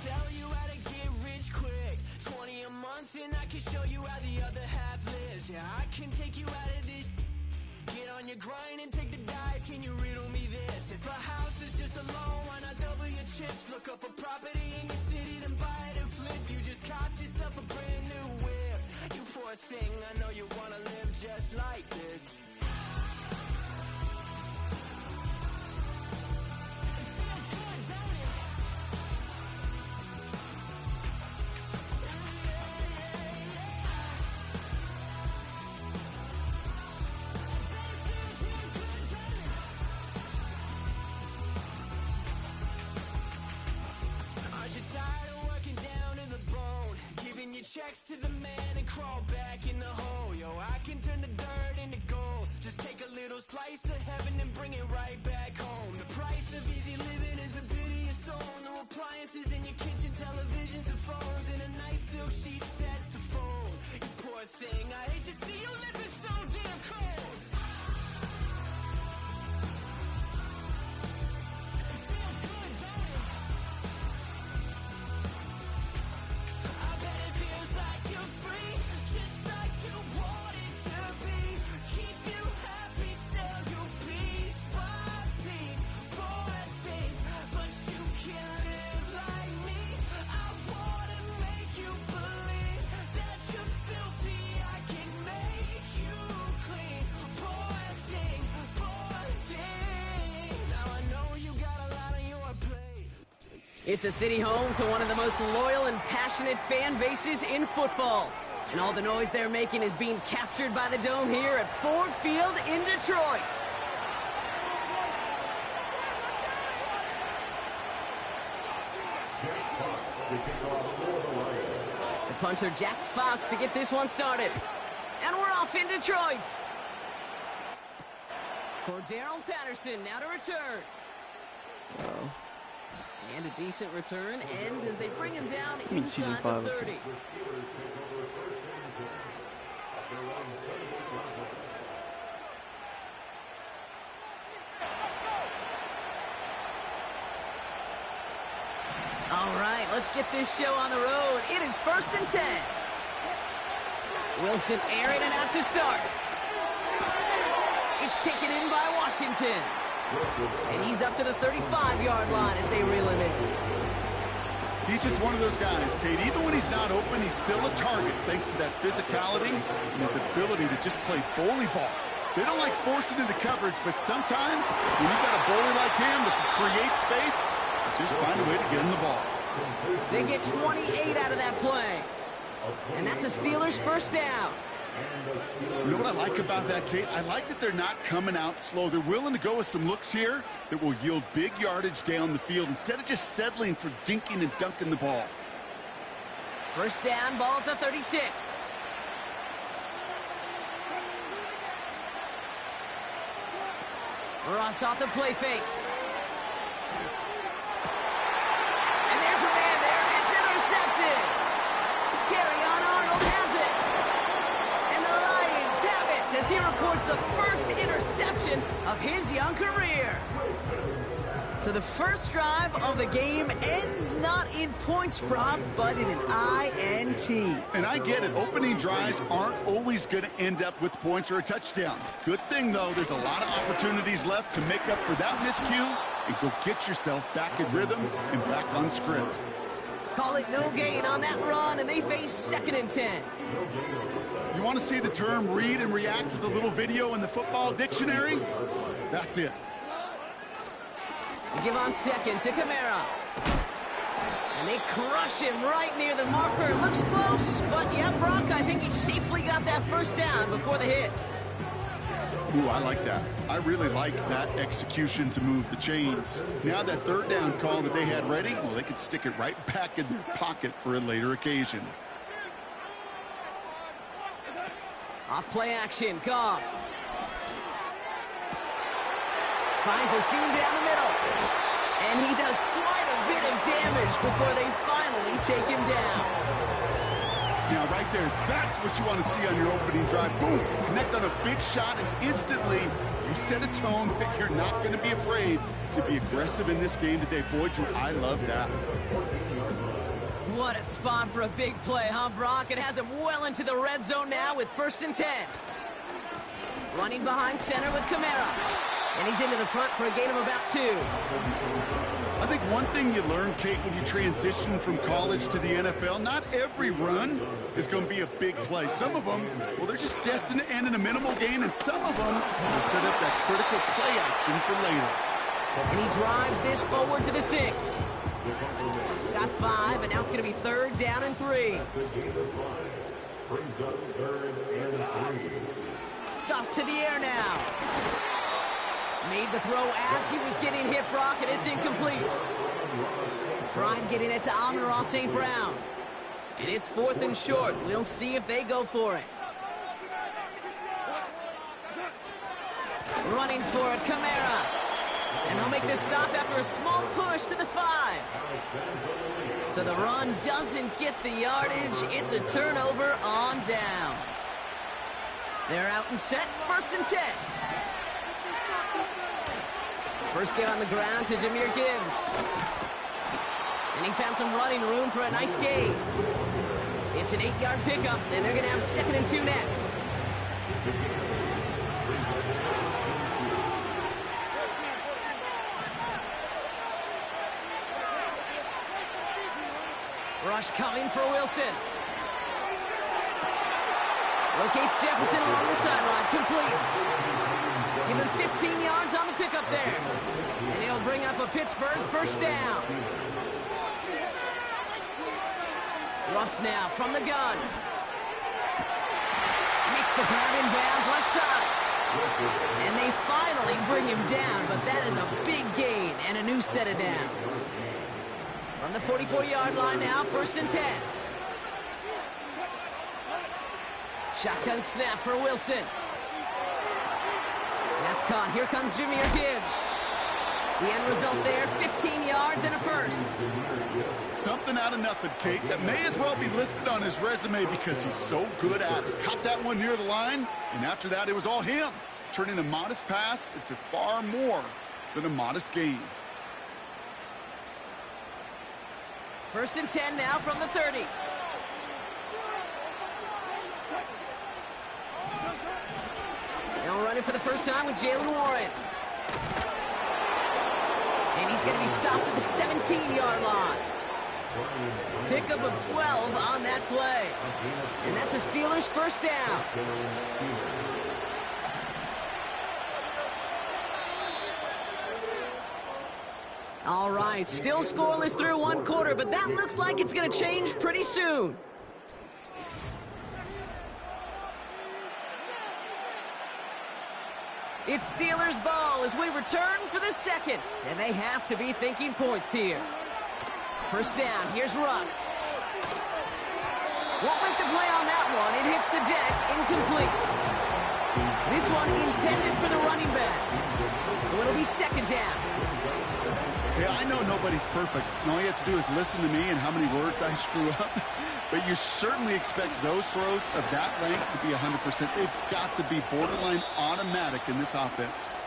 Tell you how to get rich quick. 20 a month and I can show you how the other half lives. Yeah, I can take you out of this. Get on your grind and take the dive. Can you riddle me this? If a house is just a loan, why not double your chips? Look up a property in your city, then buy it and flip. You just copped yourself a brand new whip. You poor thing, I know you wanna live just like this. Checks to the man and crawl back in the hole. Yo, I can turn the dirt into gold. Just take a little slice of heaven and bring it right back home. The price of easy living is a bit of your soul. No appliances in your kitchen, televisions and phones, and a nice silk sheet set to fold. You poor thing, I hate to see you living so damn cold. It's a city home to one of the most loyal and passionate fan bases in football. And all the noise they're making is being captured by the Dome here at Ford Field in Detroit. The punter Jack Fox to get this one started. And we're off in Detroit. Cordero Patterson now to return. And a decent return ends as they bring him down inside the 30. All right, let's get this show on the road. It is 1st and 10. Wilson airing it out to start. It's taken in by Washington. And he's up to the 35-yard line as they reel him in. He's just one of those guys, Kate. Even when he's not open, he's still a target thanks to that physicality and his ability to just play bully ball. They don't like forcing into coverage, but sometimes when you've got a bully like him that can create space, just find a way to get him the ball. They get 28 out of that play. And that's a Steelers first down. You know what I like about that, Kate? I like that they're not coming out slow. They're willing to go with some looks here that will yield big yardage down the field instead of just settling for dinking and dunking the ball. First down, ball at the 36. Ross off the play fake. And there's a man there. It's intercepted. Terrion Arnold has it. And the Lions have it as he records the first interception of his young career. So the first drive of the game ends not in points prop, but in an INT. And I get it. Opening drives aren't always going to end up with points or a touchdown. Good thing, though, there's a lot of opportunities left to make up for that miscue and go get yourself back in rhythm and back on script. Call it no gain on that run, and they face 2nd and 10. You want to see the term read and react with a little video in the football dictionary? That's it. They give on second to Kamara. And they crush him right near the marker. Looks close, but yeah, Brock, I think he safely got that first down before the hit. Ooh, I like that. I really like that execution to move the chains. Now that third down call that they had ready, well, they could stick it right back in their pocket for a later occasion. Off play action, Goff. Finds a seam down the middle. And he does quite a bit of damage before they finally take him down. Now, right there, that's what you want to see on your opening drive. Boom! Connect on a big shot, and instantly you set a tone that you're not going to be afraid to be aggressive in this game today. Boy, Drew, I love that. What a spot for a big play, huh, Brock? It has him well into the red zone now with 1st and 10. Running behind center with Kamara. And he's into the front for a gain of about 2. I think one thing you learn, Kate, when you transition from college to the NFL, not every run is going to be a big play. Some of them, well, they're just destined to end in a minimal gain, and some of them will set up that critical play action for later. And he drives this forward to the 6. Got 5, and now it's going to be 3rd down and 3. Goff to the air now. Made the throw as he was getting hit, Brock, and it's incomplete. Trying getting it to Amon-Ra St. Brown. And it's 4th and short. We'll see if they go for it. Running for it, Kamara. And they'll make this stop after a small push to the 5. So the run doesn't get the yardage. It's a turnover on downs. They're out and set, 1st and 10. First get on the ground to Jahmyr Gibbs. And he found some running room for a nice gain. It's an 8-yard pickup, and they're going to have 2nd and 2 next. Rush coming for Wilson. Locates Jefferson along the sideline, complete. Give him 15 yards on the pickup there. And he'll bring up a Pittsburgh 1st down. Russ now from the gun. Makes the grab in bounds left side. And they finally bring him down, but that is a big gain and a new set of downs. From the 44-yard line now, 1st and 10. Shotgun snap for Wilson. That's caught. Here comes Jahmyr Gibbs. The end result there, 15 yards and a 1st. Something out of nothing, Kate, that may as well be listed on his resume because he's so good at it. Caught that one near the line, and after that, it was all him, turning a modest pass into far more than a modest gain. 1st and 10 now from the 30. Now running for the first time with Jaylen Warren. And he's going to be stopped at the 17-yard line. Pickup of 12 on that play. And that's a Steelers 1st down. All right, still scoreless through 1 quarter, but that looks like it's going to change pretty soon. It's Steelers ball as we return for the 2nd, and they have to be thinking points here. 1st down, here's Russ. Won't make the play on that one. It hits the deck, incomplete. This one intended for the running back. So it'll be 2nd down. Yeah, I know nobody's perfect. And all you have to do is listen to me and how many words I screw up. But you certainly expect those throws of that length to be 100%. They've got to be borderline automatic in this offense.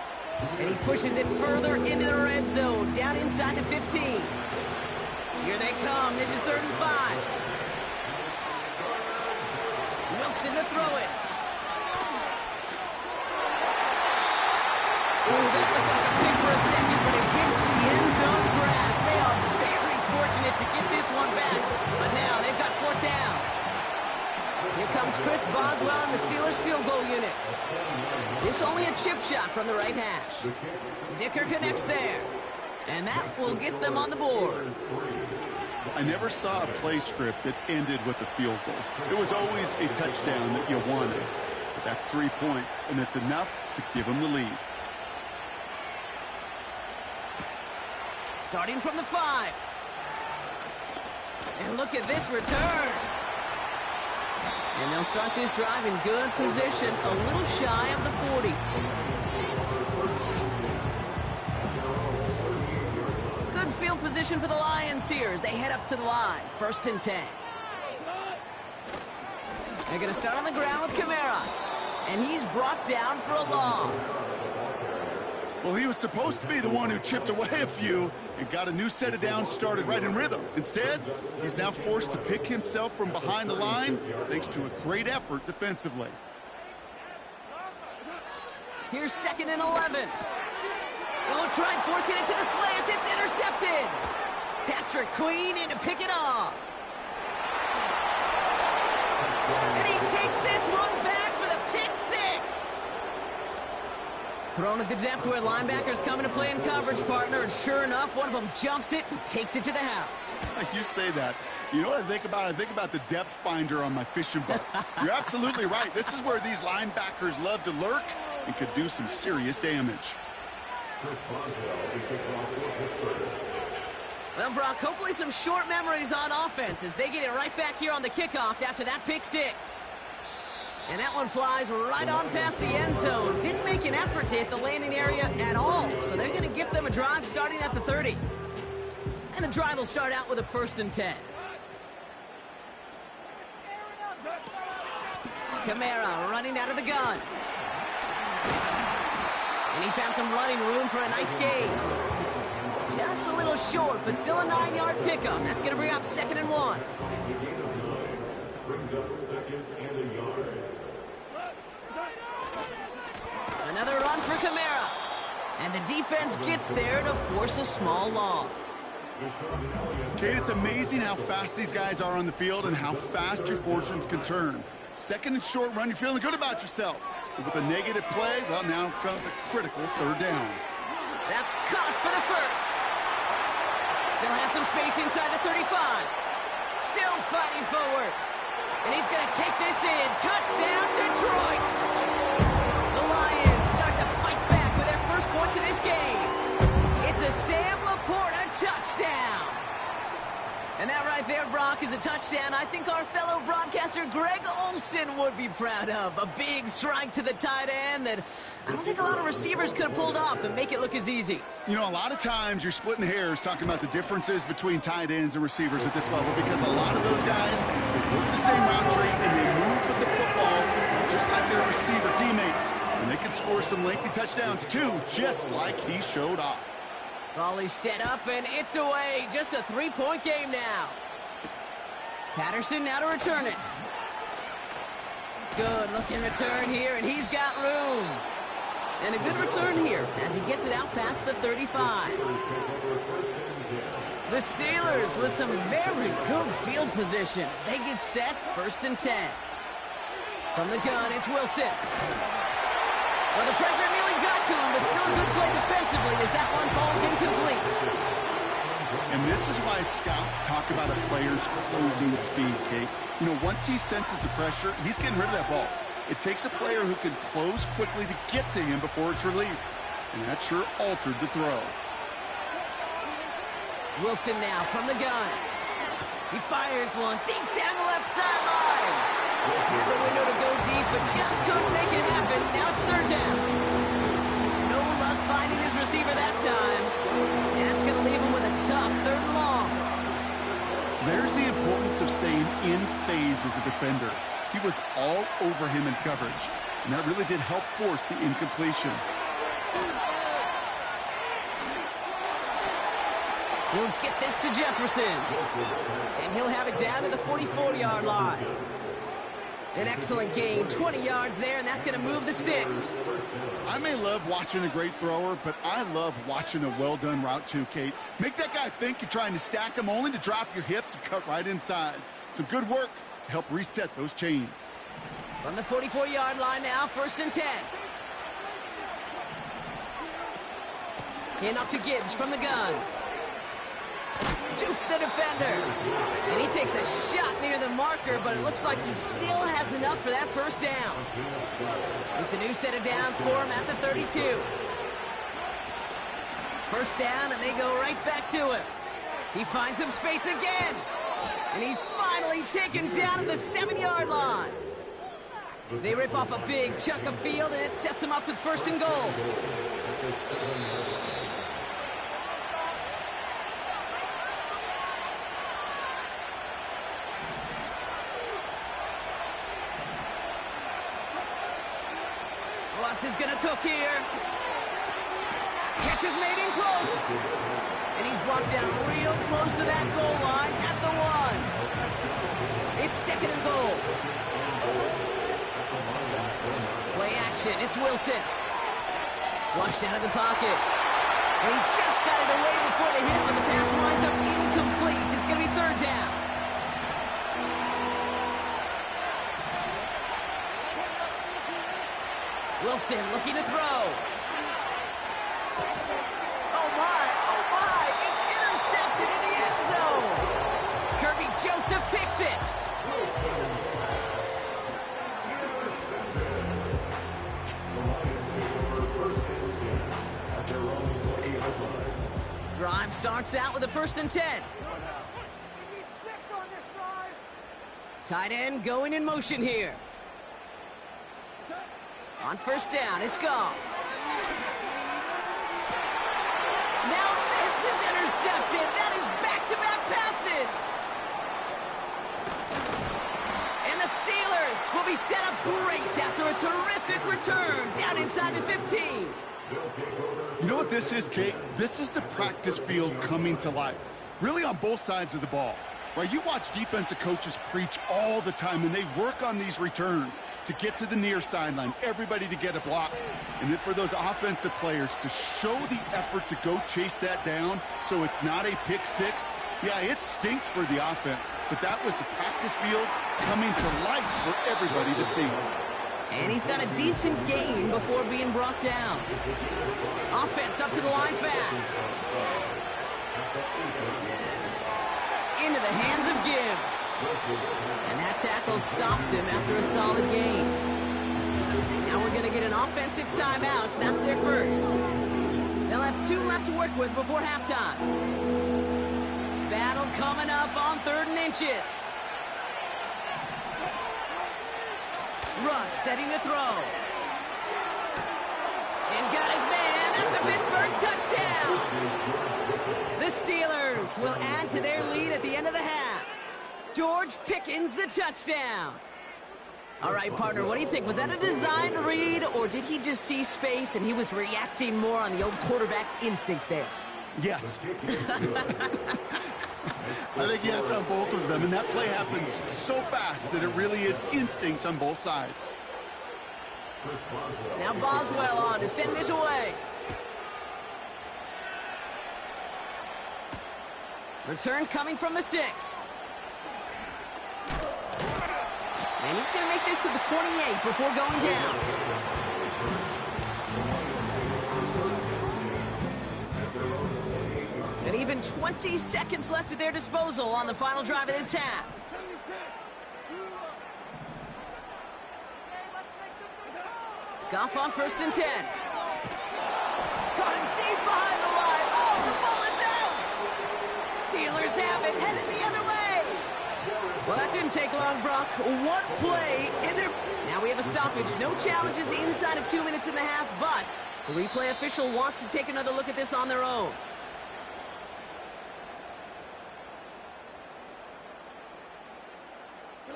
And he pushes it further into the red zone, down inside the 15. Here they come. This is 3rd and 5. Wilson to throw it. Ooh, that looked like a pick for a second, but it hits the end zone grass. They are very fortunate to get this one back, but now they've got 4th down. Here comes Chris Boswell and the Steelers field goal unit. This only a chip shot from the right hash. Dicker connects there, and that will get them on the board. I never saw a play script that ended with a field goal. It was always a touchdown that you wanted. But that's 3 points, and it's enough to give them the lead. Starting from the 5. And look at this return. And they'll start this drive in good position, a little shy of the 40. Good field position for the Lions here as they head up to the line. 1st and 10. They're going to start on the ground with Kamara. And he's brought down for a loss. Well, he was supposed to be the one who chipped away a few and got a new set of downs started right in rhythm. Instead, he's now forced to pick himself from behind the line thanks to a great effort defensively. Here's 2nd and 11. Oh, tried forcing it to the slant. It's intercepted. Patrick Queen in to pick it off. And he takes this one back for the pick 6. Thrown at the depth where linebackers coming to play in coverage, partner, and sure enough, one of them jumps it and takes it to the house. You say that. You know what I think about? I think about the depth finder on my fishing boat. You're absolutely right. This is where these linebackers love to lurk and could do some serious damage. Well, Brock, hopefully some short memories on offense as they get it right back here on the kickoff after that pick 6. And that one flies right on past the end zone. Didn't make an effort to hit the landing area at all. So they're going to give them a drive starting at the 30. And the drive will start out with a 1st and 10. Kamara running out of the gun. And he found some running room for a nice gain. Just a little short, but still a 9-yard pickup. That's going to bring up 2nd and 1. Another run for Kamara. And the defense gets there to force a small loss. Kate, it's amazing how fast these guys are on the field and how fast your fortunes can turn. 2nd and short run, you're feeling good about yourself. But with a negative play, well, now comes a critical 3rd down. That's caught for the 1st. Still has some space inside the 35. Still fighting forward. And he's going to take this in. Touchdown, Detroit! The Lions start to fight back with their first points of this game. It's a Sam Laporta touchdown. And that right there, Brock, is a touchdown I think our fellow broadcaster Greg Olsen would be proud of. A big strike to the tight end that I don't think a lot of receivers could have pulled off and make it look as easy. You know, a lot of times you're splitting hairs talking about the differences between tight ends and receivers at this level because a lot of those guys, they work the same route tree and they move with the football just like their receiver teammates. And they can score some lengthy touchdowns too, just like he showed off. Ball is set up, and it's away. Just a 3-point game now. Patterson now to return it. Good looking return here, and he's got room. And a good return here as he gets it out past the 35. The Steelers with some very good field position as they get set, 1st and 10. From the gun, it's Wilson. Well, the pressure nearly got to him, but still a good play defensively as that one falls incomplete. And this is why scouts talk about a player's closing speed, Kate. You know, once he senses the pressure, he's getting rid of that ball. It takes a player who can close quickly to get to him before it's released. And that sure altered the throw. Wilson now from the gun. He fires one deep down the left sideline. Had the window to go deep, but just couldn't make it happen. Now it's 3rd down. No luck finding his receiver that time. And that's going to leave him with a tough 3rd and long. There's the importance of staying in phase as a defender. He was all over him in coverage, and that really did help force the incompletion. He'll get this to Jefferson. And he'll have it down to the 44-yard line. An excellent gain, 20 yards there, and that's going to move the sticks. I may love watching a great thrower, but I love watching a well-done route too, Kate. Make that guy think you're trying to stack him only to drop your hips and cut right inside. Some good work to help reset those chains. From the 44-yard line now, 1st and 10. And off to Gibbs from the gun. Juke the defender. And he takes a shot near the marker, but it looks like he still has enough for that first down. It's a new set of downs for him at the 32. First down, and they go right back to him. He finds some space again. And he's finally taken down at the 7-yard line. They rip off a big chunk of field, and it sets him up with first and goal. Russ is going to cook here. Catch is made in close. And he's brought down real close to that goal line at the 1. It's second and goal. Play action. It's Wilson. Flushed out of the pocket. And he just got it away before the hit, but the pass winds up incomplete. It's going to be third down. Wilson looking to throw. Oh my, it's intercepted in the end zone. Kirby Joseph picks it. Drive starts out with a 1st and 10. Tight end going in motion here. On first down, it's Goff. Now this is intercepted. That is back-to-back passes. And the Steelers will be set up great after a terrific return down inside the 15. You know what this is, Kate? This is the practice field coming to life. Really on both sides of the ball. Right, you watch defensive coaches preach all the time, and they work on these returns to get to the near sideline, everybody to get a block, and then for those offensive players to show the effort to go chase that down so it's not a pick six. Yeah, it stinks for the offense, but that was the practice field coming to life for everybody to see. And he's got a decent gain before being brought down. Offense up to the line fast. Into the hands of Gibbs. And that tackle stops him after a solid gain. Now we're going to get an offensive timeout. So that's their first. They'll have 2 left to work with before halftime. Battle coming up on 3rd and inches. Russ setting to throw. And got his man. That's a Pittsburgh touchdown. The Steelers will add to their lead at the end of the half. George Pickens, the touchdown. All right, partner, what do you think? Was that a design read, or did he just see space and he was reacting more on the old quarterback instinct there? Yes. I think yes on both of them, and that play happens so fast that it really is instincts on both sides. Now Boswell on to send this away. Return coming from the 6. And he's going to make this to the 28 before going down. And even 20 seconds left at their disposal on the final drive of this half. Goff on 1st and 10. Caught him deep behind the line. Oh, the ball is out! Steelers have it, headed the other way. Well, that didn't take long, Brock. 1 play in there. Now we have a stoppage. No challenges inside of 2 minutes and a half, but the replay official wants to take another look at this on their own.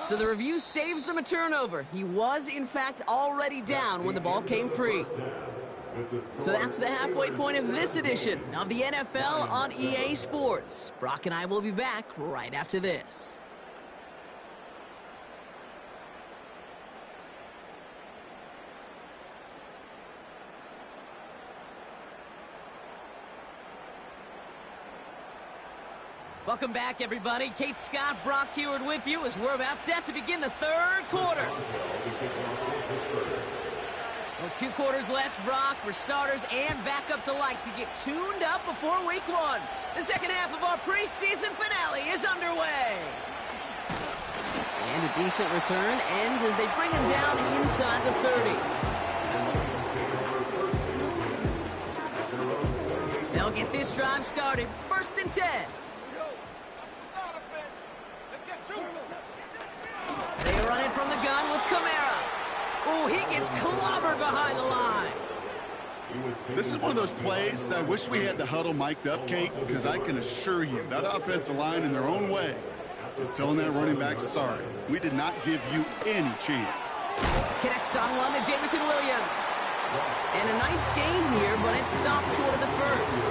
So the review saves them a turnover. He was, in fact, already down when the ball came free. So that's the halfway point of this edition of the NFL on EA Sports. Brock and I will be back right after this. Welcome back, everybody. Kate Scott, Brock Huard with you as we're about set to begin the 3rd quarter. Well, 2 quarters left, Brock, for starters and backups alike to get tuned up before week 1. The second half of our preseason finale is underway. And a decent return ends as they bring him down inside the 30. They'll get this drive started. 1st and 10. They run it from the gun with Kamara. Ooh, he gets clobbered behind the line. This is one of those plays that I wish we had the huddle mic'd up, Kate, because I can assure you that offensive line in their own way is telling that running back, sorry, we did not give you any chance. Connects on one to Jameson Williams. And a nice game here, but it stopped short of the first.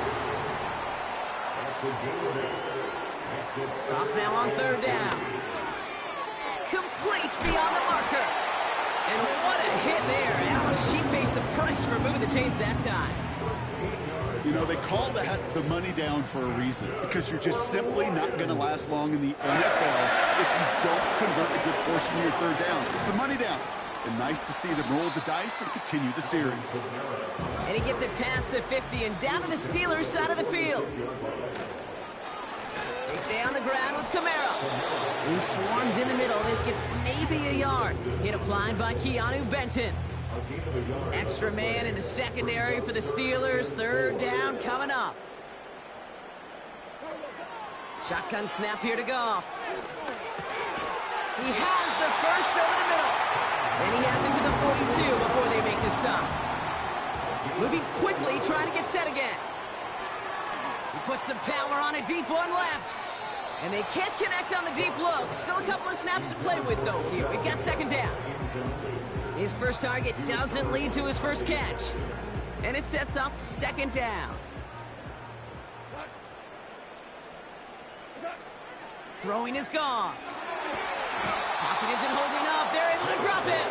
Off now on 3rd down. Complete beyond the marker. And what a hit there. Alice, she pays the price for moving the chains that time. You know, they call that the money down for a reason, because you're just simply not going to last long in the NFL if you don't convert a good portion of your 3rd down. It's a money down. And nice to see them roll the dice and continue the series. And he gets it past the 50 and down to the Steelers' side of the field. They stay on the ground with Kamara, who swarms in the middle. This gets maybe a yard. Hit applied by Keanu Benton. Extra man in the secondary for the Steelers. 3rd down coming up. Shotgun snap here to Goff. He has the first over the middle. And he has it to the 42 before they make the stop. Moving quickly, trying to get set again. He puts some power on a deep one left. And they can't connect on the deep look. Still a couple of snaps to play with, though, here. We've got 2nd down. His first target doesn't lead to his first catch. And it sets up 2nd down. Throwing is gone. Pocket isn't holding up. They're able to drop it.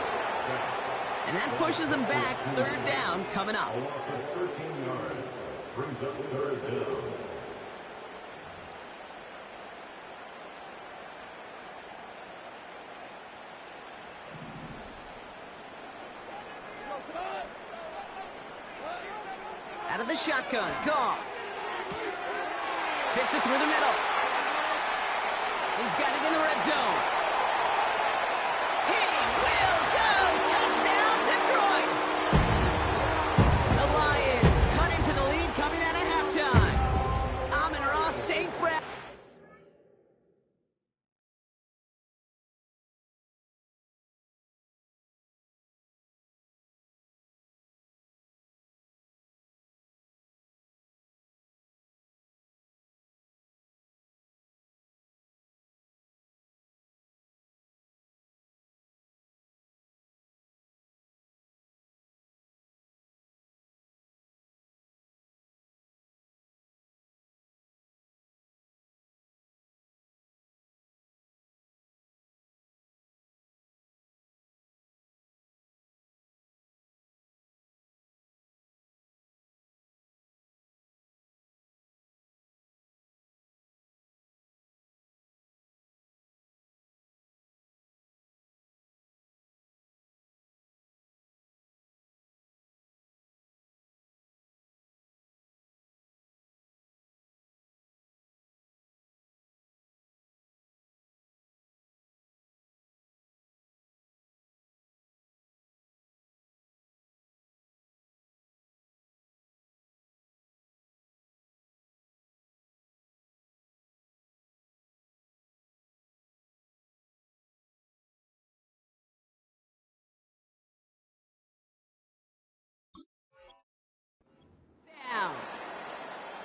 And that pushes them back. 3rd down coming up. Out of the shotgun. Goff. Fits it through the middle. He's got it in the red zone. He will go! Touchdown, Detroit! The Lions cut into the lead coming out of halftime. Amon-Ra St. Brown.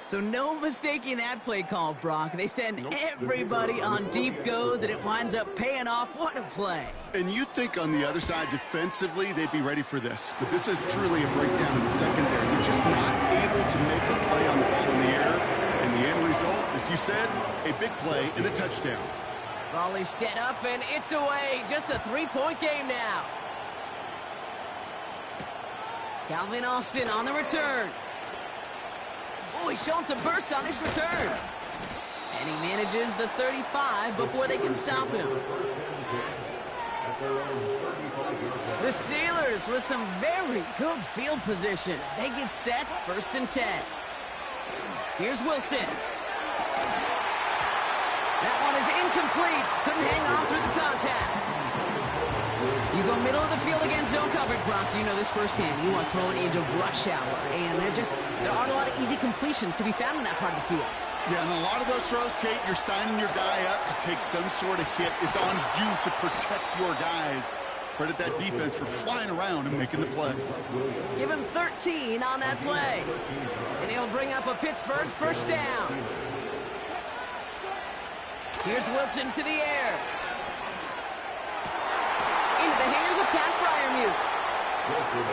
So no mistaking that play call, Brock. They send everybody on deep goes, and it winds up paying off. What a play. And you think on the other side defensively they'd be ready for this. But this is truly a breakdown in the secondary. They're just not able to make a play on the ball in the air. And the end result, as you said, a big play and a touchdown. Ball is set up, and it's away. Just a 3-point game now. Calvin Austin on the return. Oh, he's showing some burst on this return. And he manages the 35 before they can stop him. The Steelers with some very good field position as they get set, 1st and 10. Here's Wilson. That one is incomplete. Couldn't hang on through the contact. You go middle of the field against zone coverage, Brock. You know this firsthand. You want throwing into rush hour. And there aren't a lot of easy completions to be found in that part of the field. Yeah, and a lot of those throws, Kate, you're signing your guy up to take some sort of hit. It's on you to protect your guys. Credit that defense for flying around and making the play. Give him 13 on that play. And he'll bring up a Pittsburgh 1st down. Here's Wilson to the air. Into the hands of Pat Freiermuth.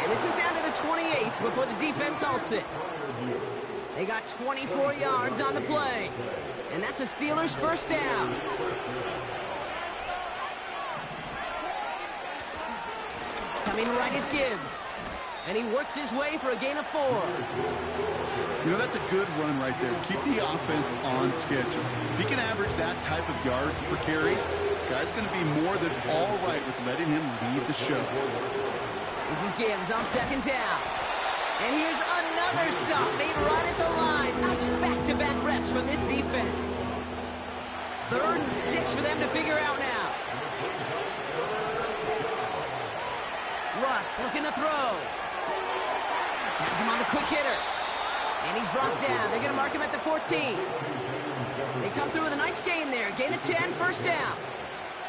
And this is down to the 28 before the defense halts it. They got 24 yards on the play. And that's a Steelers 1st down. Coming right is Gibbs. And he works his way for a gain of 4. You know, that's a good run right there. Keep the offense on schedule. If he can average that type of yards per carry, this guy's going to be more than all right with letting him lead the show. This is Gibbs on 2nd down. And here's another stop made right at the line. Nice back-to-back reps from this defense. 3rd and 6 for them to figure out now. Russ looking to throw. Has him on the quick hitter. And he's brought down. They're going to mark him at the 14. They come through with a nice gain there. Gain of 10, 1st down.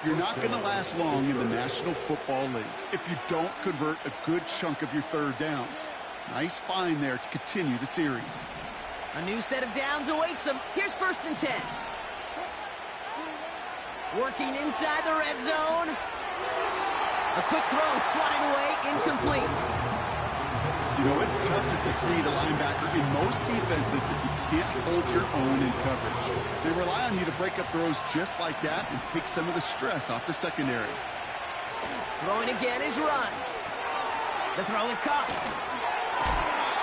You're not going to last long in the National Football League if you don't convert a good chunk of your 3rd downs. Nice find there to continue the series. A new set of downs awaits them. Here's 1st and 10. Working inside the red zone. A quick throw swatted away, incomplete. You know, it's tough to succeed a linebacker in most defenses if you can't hold your own in coverage. They rely on you to break up throws just like that and take some of the stress off the secondary. Throwing again is Russ. The throw is caught.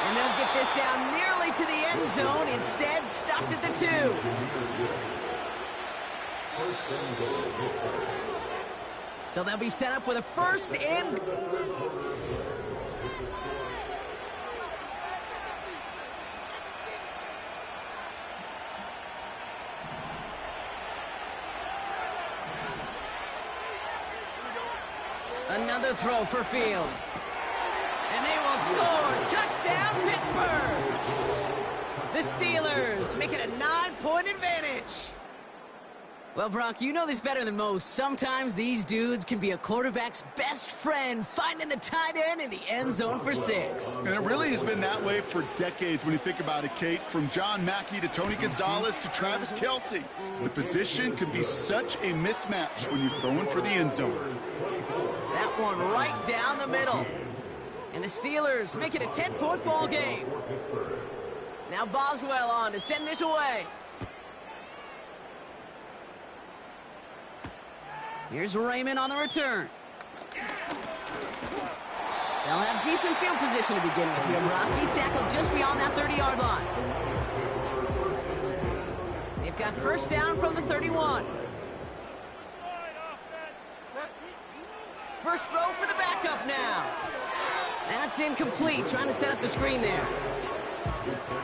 And they'll get this down nearly to the end zone. Instead, stopped at the 2. So they'll be set up with a 1st and... Another throw for Fields. And they will score. Touchdown, Pittsburgh. The Steelers make it a 9-point advantage. Well, Brock, you know this better than most. Sometimes these dudes can be a quarterback's best friend, finding the tight end in the end zone for 6. And it really has been that way for decades when you think about it, Kate. From John Mackey to Tony Gonzalez to Travis Kelce. The position can be such a mismatch when you're throwing for the end zone. That one right down the middle. And the Steelers make it a 10-point ball game. Now Boswell on to send this away. Here's Raymond on the return. They'll have decent field position to begin with here. Rockies tackled just beyond that 30-yard line. They've got 1st down from the 31. First throw for the backup now. That's incomplete. Trying to set up the screen there.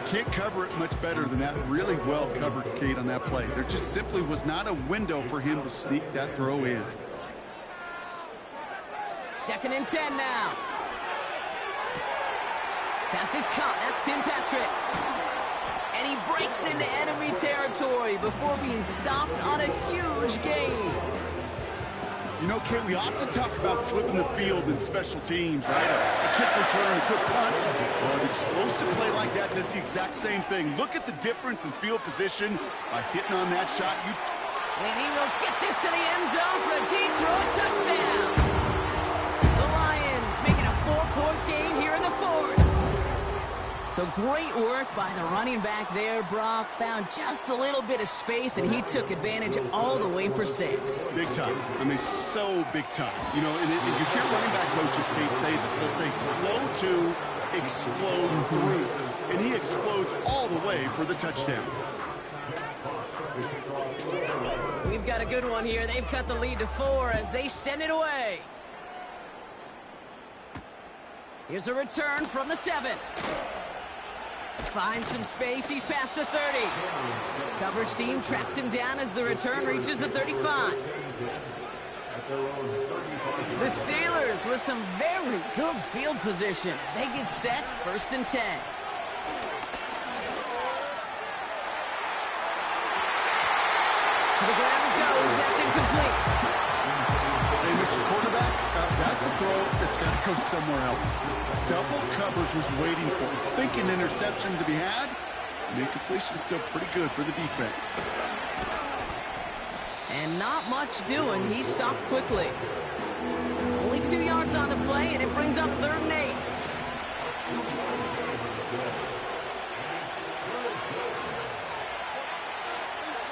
Can't cover it much better than that. Really well covered, Kate, on that play. There just simply was not a window for him to sneak that throw in. 2nd and 10 now. Pass is caught. That's Tim Patrick. And he breaks into enemy territory before being stopped on a huge gain. You know, Kate, we often talk about flipping the field in special teams, right? A kick return, a good punt. Well, an explosive play like that does the exact same thing. Look at the difference in field position by hitting on that shot. And he will get this to the end zone for a Detroit touchdown. The Lions making a 4-point game here in the 4th. So great work by the running back there. Brock found just a little bit of space, and he took advantage all the way for 6. Big time. I mean, so big time. You know, and you hear running back coaches, Kate, say this. They'll say slow to explode through. And he explodes all the way for the touchdown. We've got a good one here. They've cut the lead to 4 as they send it away. Here's a return from the 7. Finds some space. He's past the 30. Coverage team tracks him down as the return reaches the 35. The Steelers with some very good field position as they get set, 1st and 10. To the ground it goes. That's incomplete. Hey, Mr. Quarterback, that's a throw that's got to go somewhere else. Double coverage was waiting for him, thinking interception to be had. And the incompletion is still pretty good for the defense. And not much doing. He stopped quickly. Only 2 yards on the play, and it brings up 3rd and 8.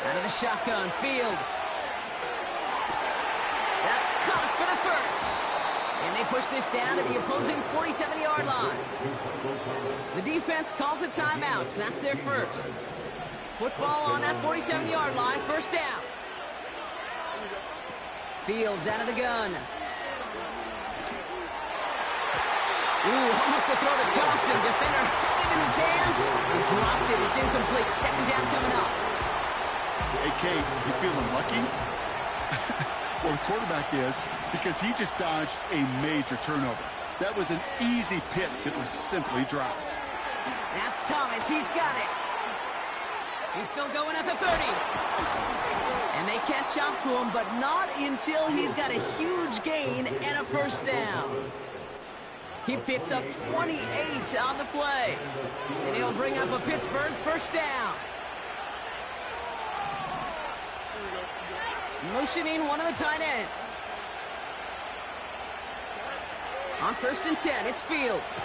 Out of the shotgun, Fields. That's caught for the 1st. And they push this down to the opposing 47-yard line. The defense calls a timeout, so that's their 1st. Football on that 47-yard line, 1st down. Fields out of the gun. Ooh, almost a throw that cost him. Defender had it in his hands. He dropped it. It's incomplete. 2nd down coming up. Hey, Kate, you feeling lucky? Well, the quarterback is, because he just dodged a major turnover. That was an easy pick that was simply dropped. That's Thomas. He's got it. He's still going at the 30. And they catch up to him, but not until he's got a huge gain and a 1st down. He picks up 28 on the play. And he'll bring up a Pittsburgh 1st down. Motioning one of the tight ends. On 1st and 10, it's Fields.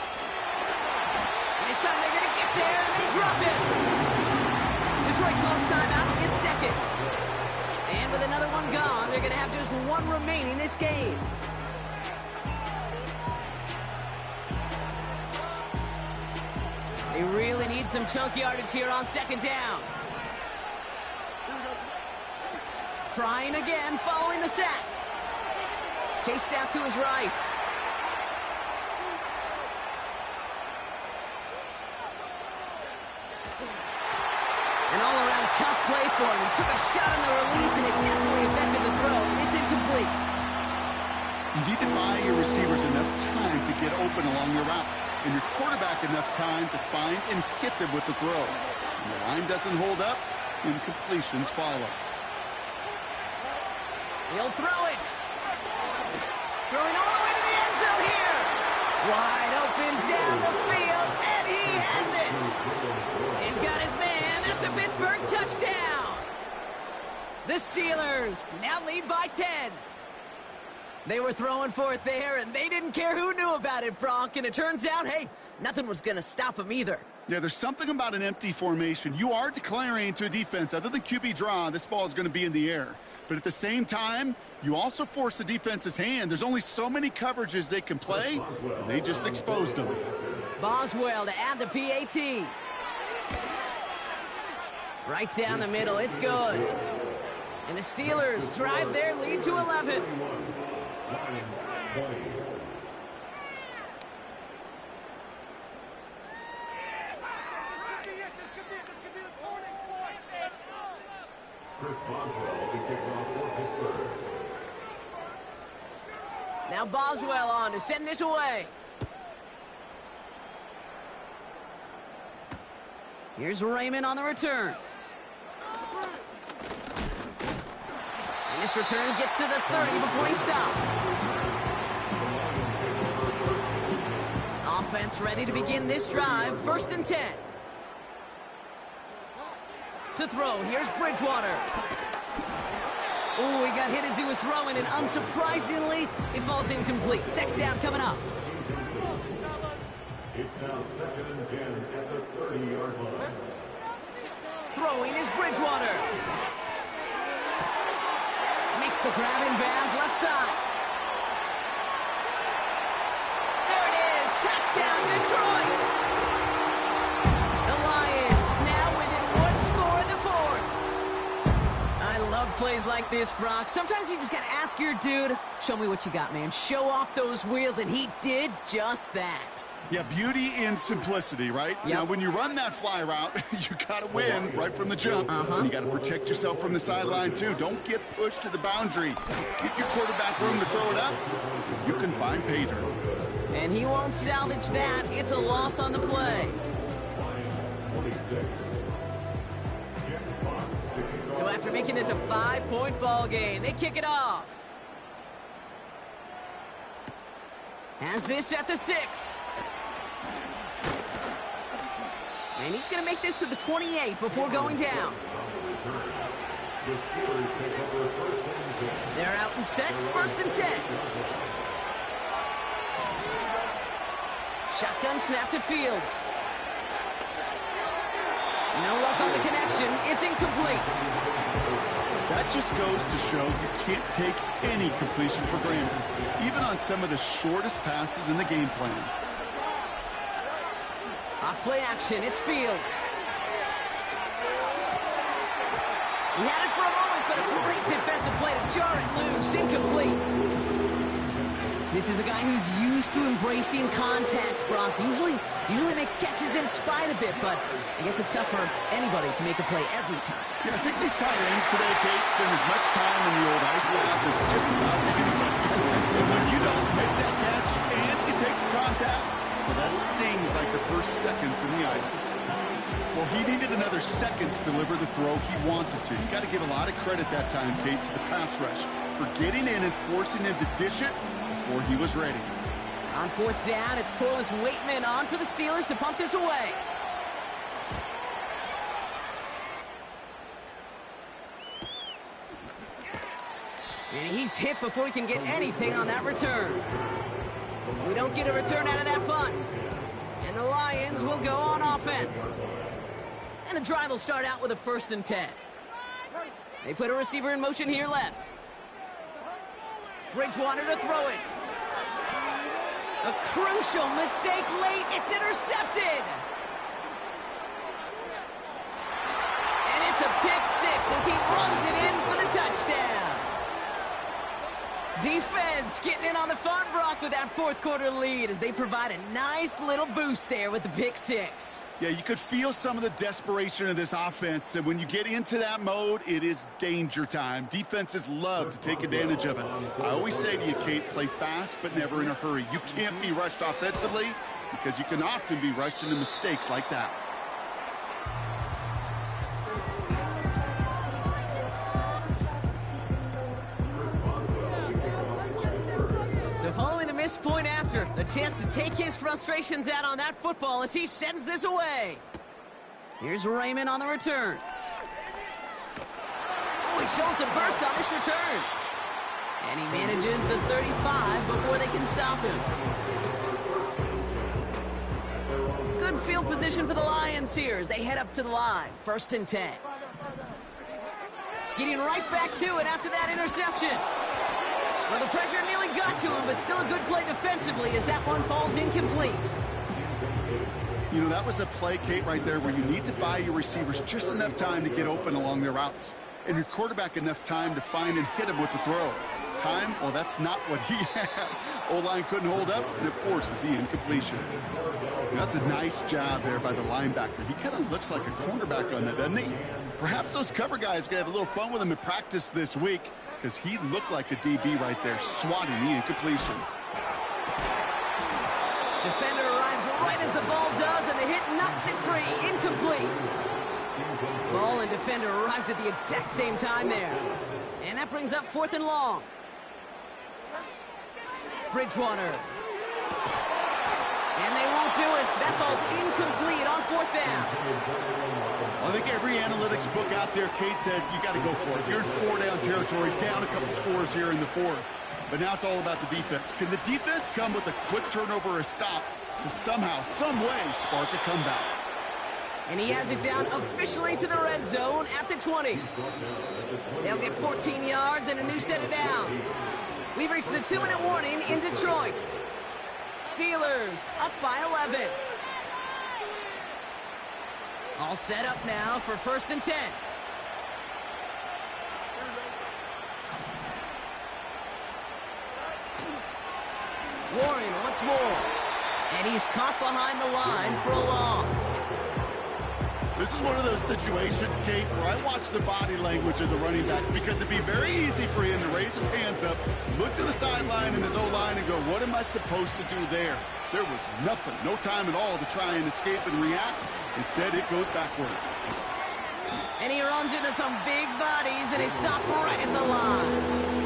This time they're going to get there, and they drop it. Detroit calls timeout and gets 2nd. And with another one gone, they're going to have just 1 remaining this game. They really need some chunk yardage here on 2nd down. Trying again, following the sack. Chased out to his right. An all-around tough play for him. He took a shot on the release, and it definitely affected the throw. It's incomplete. You need to buy your receivers enough time to get open along your route, and your quarterback enough time to find and hit them with the throw. When the line doesn't hold up, incompletions follow. He'll throw it. Throwing all the way to the end zone here. Wide open down the field, and he has it. And got his man. That's a Pittsburgh touchdown. The Steelers now lead by 10. They were throwing for it there, and they didn't care who knew about it, Bronk. And it turns out, hey, nothing was going to stop them either. Yeah, there's something about an empty formation. You are declaring to a defense, other than QB draw, this ball is going to be in the air. But at the same time, you also force the defense's hand. There's only so many coverages they can play, and they just exposed them. Boswell to add the PAT. Right down the middle, it's good. And the Steelers drive their lead to 11. Now Boswell on to send this away. Here's Raymond on the return. And this return gets to the 30 before he stopped. Offense ready to begin this drive. 1st and 10. To throw, here's Bridgewater. Ooh, he got hit as he was throwing, and unsurprisingly, it falls incomplete. 2nd down coming up. It's now 2nd and 10 at the 30-yard line. Throwing is Bridgewater. Makes the grab in bounds, left side. There it is, touchdown Detroit. The Lions now within 1 score in the 4th. I love plays like like this, Brock. Sometimes you just gotta ask your dude, show me what you got, man. Show off those wheels, and he did just that. Yeah, beauty in simplicity, right? Yep. Now, when you run that fly route, you got to win right from the jump. And you got to protect yourself from the sideline, too. Don't get pushed to the boundary. Get your quarterback room to throw it up. You can find pay dirt. And he won't salvage that. It's a loss on the play. So after making this a 5-point ball game, they kick it off. Has this at the 6. And he's going to make this to the 28 before going down. They're out and set, 1st and 10. Shotgun snap to Fields. No luck on the connection. It's incomplete. That just goes to show you can't take any completion for granted, even on some of the shortest passes in the game plan. Off play action, it's Fields. He had it for a moment, but a great defensive play to jar it loose. Incomplete. This is a guy who's used to embracing contact, Brock. Usually makes catches in spite of it, but I guess it's tough for anybody to make a play every time. Yeah, I think these tight ends today, Kate, spend as much time in the old ice block as just about anybody. And when you don't make that catch and you take the contact, well, that stings like the first seconds in the ice. Well, he needed another second to deliver the throw he wanted to. You got to give a lot of credit that time, Kate, to the pass rush for getting in and forcing him to dish it before he was ready. On 4th down, it's Corliss Waitman on for the Steelers to pump this away. And he's hit before he can get anything on that return. We don't get a return out of that punt. And the Lions will go on offense. And the drive will start out with a 1st and 10. They put a receiver in motion here left. Bridgewater to throw it. A crucial mistake late. It's intercepted. And it's a pick 6 as he runs it in for the touchdown. Defense getting in on the farm, Brock, with that 4th quarter lead as they provide a nice little boost there with the pick 6. Yeah, you could feel some of the desperation of this offense, and when you get into that mode, it is danger time. Defenses love to take advantage of it. I always say to you, Kate, play fast but never in a hurry. You can't be rushed offensively because you can often be rushed into mistakes like that. Following the missed point after, a chance to take his frustrations out on that football as he sends this away. Here's Raymond on the return. Oh, he's showing some burst on this return. And he manages the 35 before they can stop him. Good field position for the Lions here as they head up to the line. 1st and 10. Getting right back to it after that interception. Well, the pressure nearly got to him, but still a good play defensively as that one falls incomplete. You know, that was a play, Kate, right there where you need to buy your receivers just enough time to get open along their routes, and your quarterback enough time to find and hit him with the throw. Time? Well, that's not what he had. O-line couldn't hold up, and it forces the incompletion. That's a nice job there by the linebacker. He kind of looks like a cornerback on that, doesn't he? Perhaps those cover guys are going to have a little fun with him in practice this week, because he looked like a DB right there, swatting the incompletion. Defender arrives right as the ball does, and the hit knocks it free. Incomplete. Ball and defender arrived at the exact same time there. And that brings up 4th and long. Bridgewater. And they won't do it. That falls incomplete on 4th down. I think every analytics book out there, Kate, said you got to go for it. You're in 4-down territory, down a couple scores here in the 4th. But now it's all about the defense. Can the defense come with a quick turnover or a stop to somehow, some way, spark a comeback? And he has it down officially to the red zone at the 20. They'll get 14 yards and a new set of downs. We've reached the 2-minute warning in Detroit. Steelers up by 11. All set up now for 1st and 10. Warren once more. And he's caught behind the line for a loss. This is one of those situations, Kate, where I watch the body language of the running back because it'd be very easy for him to raise his hands up, look to the sideline in his O-line and go, what am I supposed to do there? There was nothing, no time at all to try and escape and react. Instead, it goes backwards. And he runs into some big bodies, and he stopped right at the line.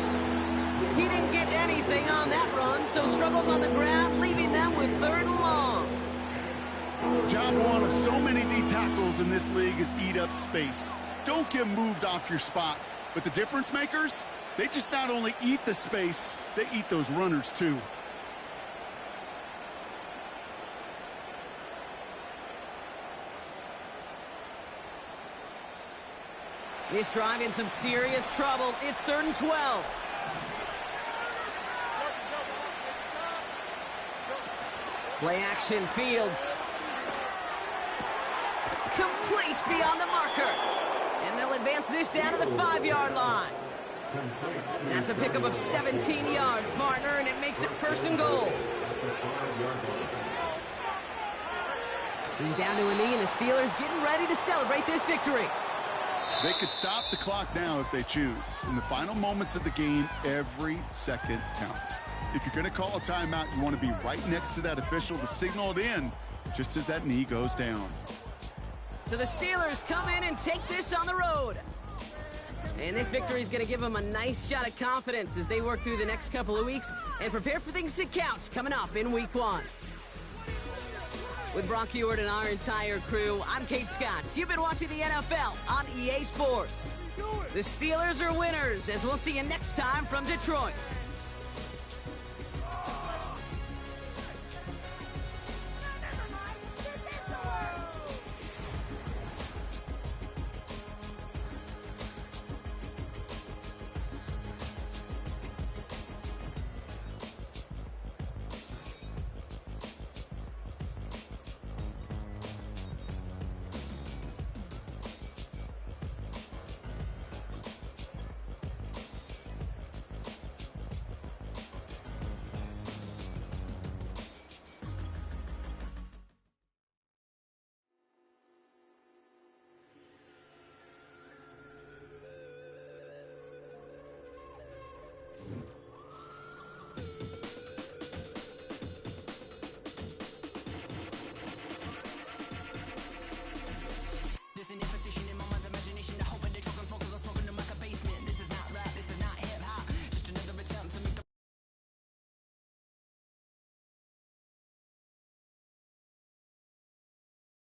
He didn't get anything on that run, so struggles on the ground, leaving them with 3rd and long. Job one of so many D tackles in this league is eat up space. Don't get moved off your spot. But the difference makers, they just not only eat the space, they eat those runners too. This drive in some serious trouble. It's 3rd and 12. Play action, Fields. Complete beyond the marker. And they'll advance this down to the 5-yard line. That's a pickup of 17 yards, partner, and it makes it 1st and goal. He's down to a knee, and the Steelers getting ready to celebrate this victory. They could stop the clock now if they choose. In the final moments of the game, every second counts. If you're going to call a timeout, you want to be right next to that official to signal it in just as that knee goes down. So the Steelers come in and take this on the road. And this victory is going to give them a nice shot of confidence as they work through the next couple of weeks and prepare for things to count coming up in Week 1. With Brock Huard and our entire crew, I'm Kate Scott. You've been watching the NFL on EA Sports. The Steelers are winners, as we'll see you next time from Detroit.